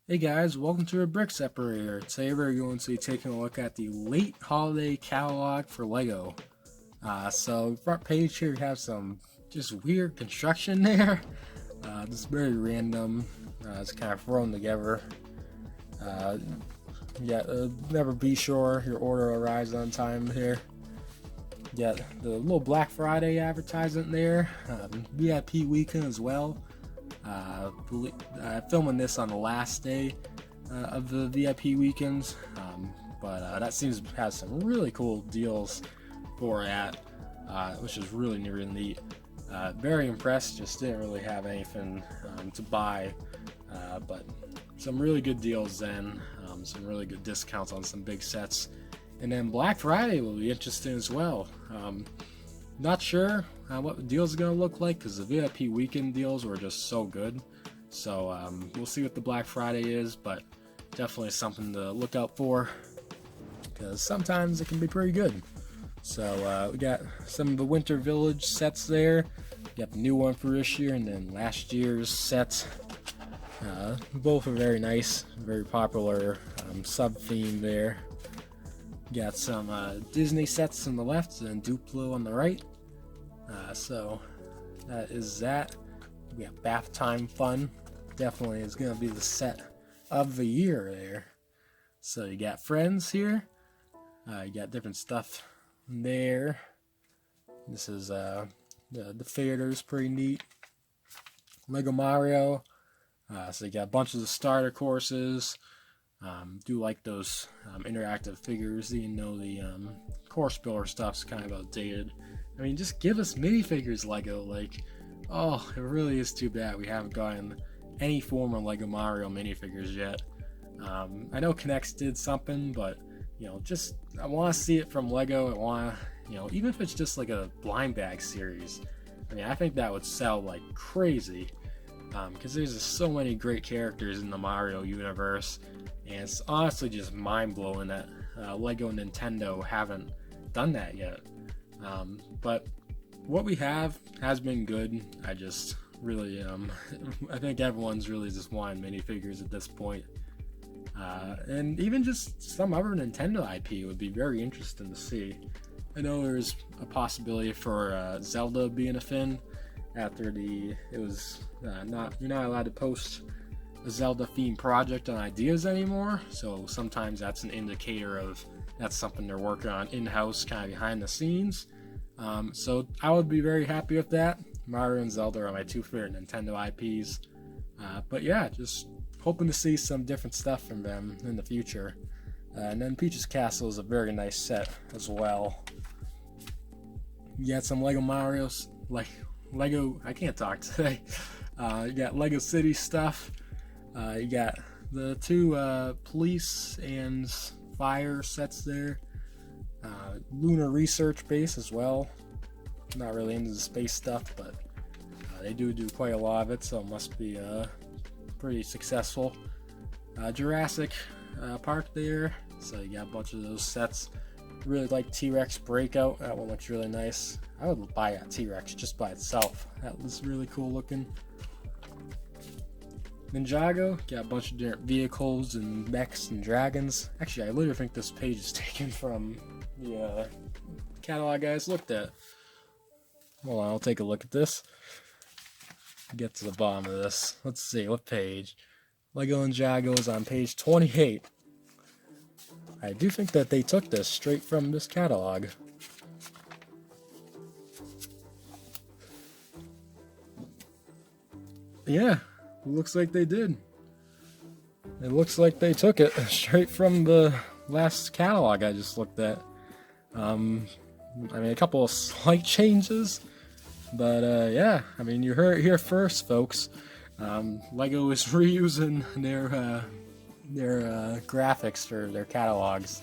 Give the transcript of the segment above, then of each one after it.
Hey guys, welcome to a Brick Separator. Today we're going to be taking a look at the late holiday catalog for LEGO. Front page here we have some just weird construction there. Just very random. It's kind of thrown together. Uh, Never be sure your order arrives on time here. Got the little Black Friday advertisement there. VIP weekend as well. Filming this on the last day of the VIP weekends, but that seems to have some really cool deals for that, which is really neat. Very impressed. Just didn't really have anything to buy, but some really good deals then. Some really good discounts on some big sets, and then Black Friday will be interesting as well. Not sure what the deals are going to look like because the VIP weekend deals were just so good. So we'll see what the Black Friday is, but definitely something to look out for because sometimes it can be pretty good. So we got some of the Winter Village sets there. We got the new one for this year and then last year's sets. Both are very nice, very popular sub-theme there. Got some Disney sets on the left and Duplo on the right. So that is that. We got Bath Time Fun. Definitely is going to be the set of the year there. So you got Friends here. You got different stuff there. This is the theater's pretty neat. Lego Mario. So you got bunches of starter courses. Do like those interactive figures, even though the course builder stuff's kind of outdated. I mean, just give us minifigures, Lego. Like, oh, it really is too bad we haven't gotten any form of Lego Mario minifigures yet. I know Connects did something, but just I want to see it from Lego. I want to, even if it's just like a blind bag series. I mean, I think that would sell like crazy. Because there's just so many great characters in the Mario universe, and it's honestly just mind-blowing that Lego and Nintendo haven't done that yet. But what we have has been good. I just really, I think everyone's really just wanting minifigures at this point. And even just some other Nintendo IP would be very interesting to see. I know there's a possibility for Zelda being a thing. After you're not allowed to post a Zelda themed project on ideas anymore, so sometimes that's an indicator of that's something they're working on in-house, kind of behind the scenes. So I would be very happy with that. Mario and Zelda are my two favorite Nintendo IPs, but yeah, just hoping to see some different stuff from them in the future. And then Peach's Castle is a very nice set as well. You got some Lego Mario's, I can't talk today. You got Lego City stuff. You got the two police and fire sets there. Lunar Research Base as well. Not really into the space stuff, but they do quite a lot of it, so it must be pretty successful. Jurassic Park there. So you got a bunch of those sets. Really like T-Rex Breakout. That one looks really nice. I would buy a T-Rex just by itself. That was really cool looking. Ninjago, got a bunch of different vehicles and mechs and dragons. Actually, I literally think this page is taken from the catalog I just looked at. Hold on, I'll take a look at this. Get to the bottom of this. Let's see, what page? Lego Ninjago is on page 28. I do think that they took this straight from this catalog. Yeah, looks like they did. It looks like they took it straight from the last catalog I just looked at. I mean, a couple of slight changes, but yeah, I mean, you heard it here first, folks. Lego is reusing their graphics for their catalogs,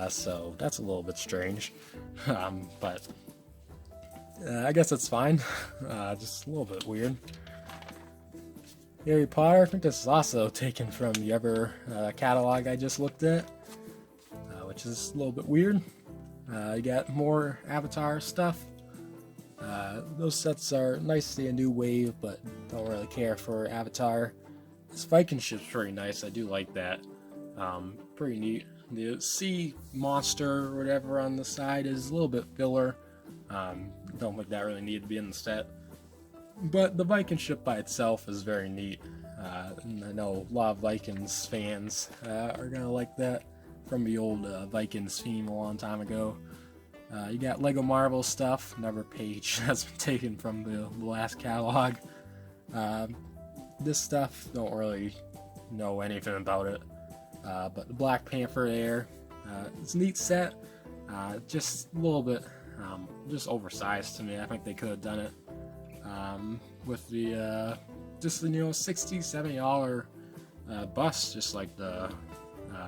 so that's a little bit strange, but I guess it's fine. Just a little bit weird. Harry Potter, I think this is also taken from the other catalog I just looked at, which is a little bit weird. You got more Avatar stuff. Those sets are nice to see a new wave, but don't really care for Avatar. This Viking ship's pretty nice. I do like that. Pretty neat. The sea monster or whatever on the side is a little bit filler. Don't think that really needed to be in the set. But the Viking ship by itself is very neat. And I know a lot of Vikings fans are going to like that from the old Vikings theme a long time ago. You got Lego Marvel stuff. Another page that's been taken from the last catalog. This stuff, don't really know anything about it. But the Black Panther there, it's a neat set. Just a little bit, just oversized to me. I think they could have done it with the just the $60, $70 bust, just like the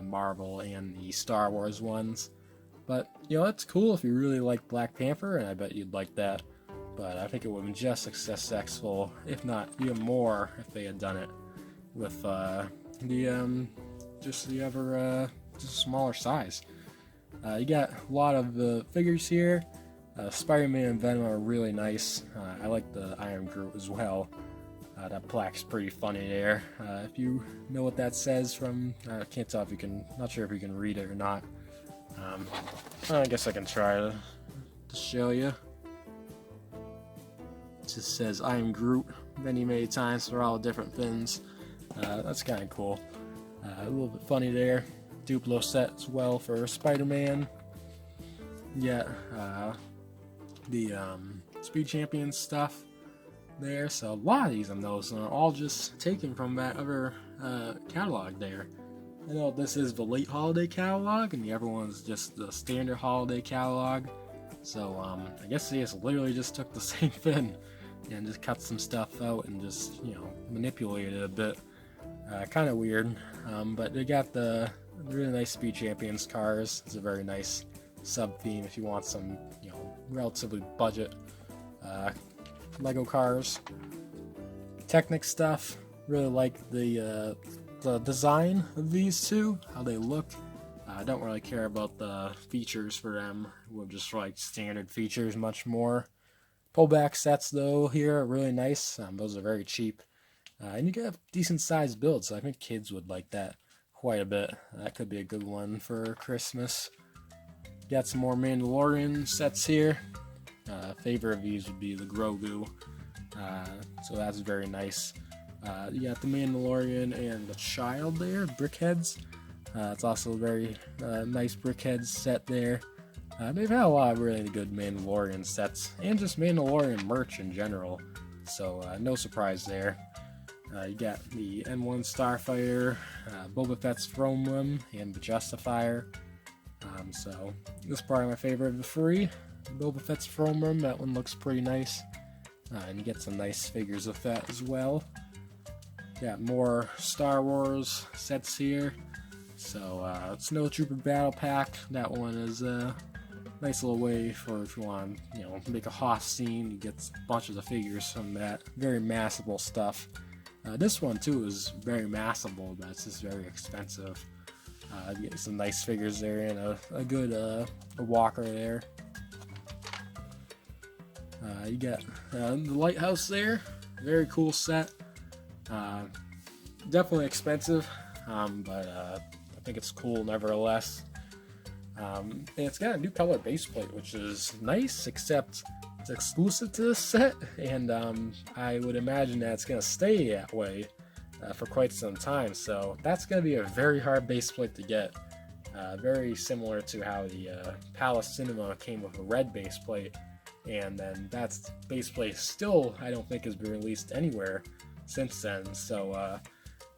Marvel and the Star Wars ones. But it's cool if you really like Black Panther, and I bet you'd like that. But I think it would have been just as successful, if not even more, if they had done it with just the other just smaller size. You got a lot of the figures here. Spider-Man and Venom are really nice. I like the Iron Groot as well. That plaque's pretty funny there. If you know what that says from, I can't tell if you can, not sure if you can read it or not. I guess I can try to show you. It just says I am Groot many times for all the different fins. That's kind of cool. A little bit funny there. Duplo set as well for Spider-Man. Yeah, the Speed Champions stuff there. So a lot of these I'm noticing are all just taken from that other catalog there. I know this is the late holiday catalog, and the other one's just the standard holiday catalog. So I guess they just literally just took the same fin and just cut some stuff out and just manipulated it a bit. Kind of weird, but they got the really nice Speed Champions cars. It's a very nice sub theme if you want some relatively budget Lego cars. Technic stuff. Really like the design of these two, how they look. I don't really care about the features for them. We're just like standard features much more. Pullback sets though here are really nice. Those are very cheap. And you get decent sized builds, so I think kids would like that quite a bit. That could be a good one for Christmas. Got some more Mandalorian sets here. Favorite of these would be the Grogu. So that's very nice. You got the Mandalorian and the child there, Brickheads. It's also a very nice Brickheads set there. They've had a lot of really good Mandalorian sets, and just Mandalorian merch in general. So no surprise there. You got the N1 Starfighter, Boba Fett's Throne Room, and the Justifier. So this is probably my favorite of the three. Boba Fett's Throne Room, that one looks pretty nice. And you get some nice figures of that as well. Got more Star Wars sets here. So Snowtrooper Battle Pack, that one is a nice little way for if you want to make a Hoth scene. You get a bunch of the figures from that. Very massable stuff. This one too is very massable, but it's just very expensive. You get some nice figures there and a good a walker there. You got the lighthouse there. Very cool set. Definitely expensive, but I think it's cool nevertheless. And it's got a new color base plate, which is nice, except it's exclusive to this set, and I would imagine that it's going to stay that way for quite some time, so that's going to be a very hard base plate to get. Very similar to how the Palace Cinema came with a red base plate, and then that base plate still, I don't think, has been released anywhere since then. So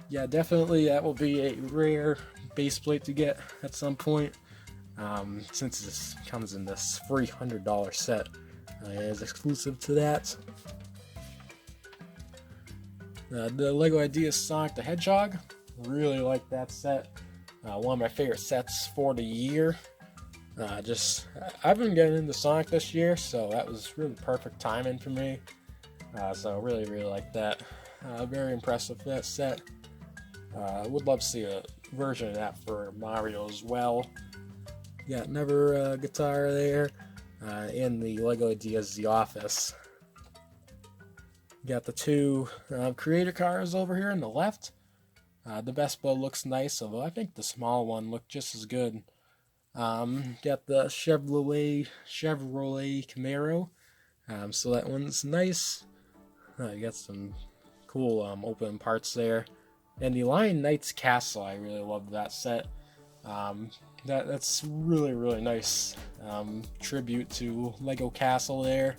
yeah, definitely that will be a rare base plate to get at some point, since this comes in this $300 set. It is exclusive to that. The Lego Ideas Sonic the Hedgehog, really like that set. One of my favorite sets for the year. I've been getting into Sonic this year, so that was really perfect timing for me. So really like that. Very impressed with that set. Would love to see a version of that for Mario as well. Got another guitar there. In the Lego Ideas The Office. Got the two creator cars over here on the left. The Vespa looks nice, although I think the small one looked just as good. Got the Chevrolet Camaro, so that one's nice. You got some cool open parts there. And the Lion Knight's Castle, I really love that set. That's really nice tribute to Lego Castle there.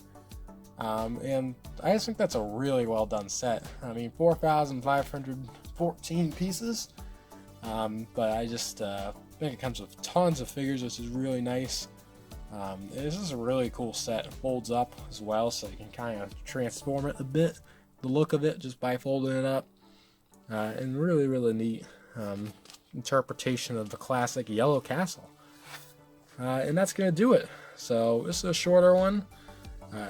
And I just think that's a really well done set. I mean, 4,514 pieces, but I just think it comes with tons of figures, which is really nice. This is a really cool set. It folds up as well, so you can kind of transform it a bit, the look of it, just by folding it up. And really neat interpretation of the classic yellow castle. And that's going to do it. So this is a shorter one.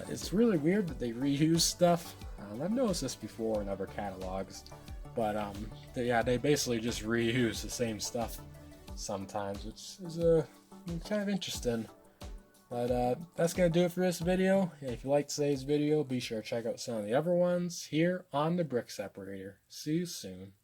It's really weird that they reuse stuff. I've noticed this before in other catalogs, but they basically just reuse the same stuff sometimes, which is kind of interesting. But that's going to do it for this video. If you liked today's video, be sure to check out some of the other ones here on the Brick Separator. See you soon.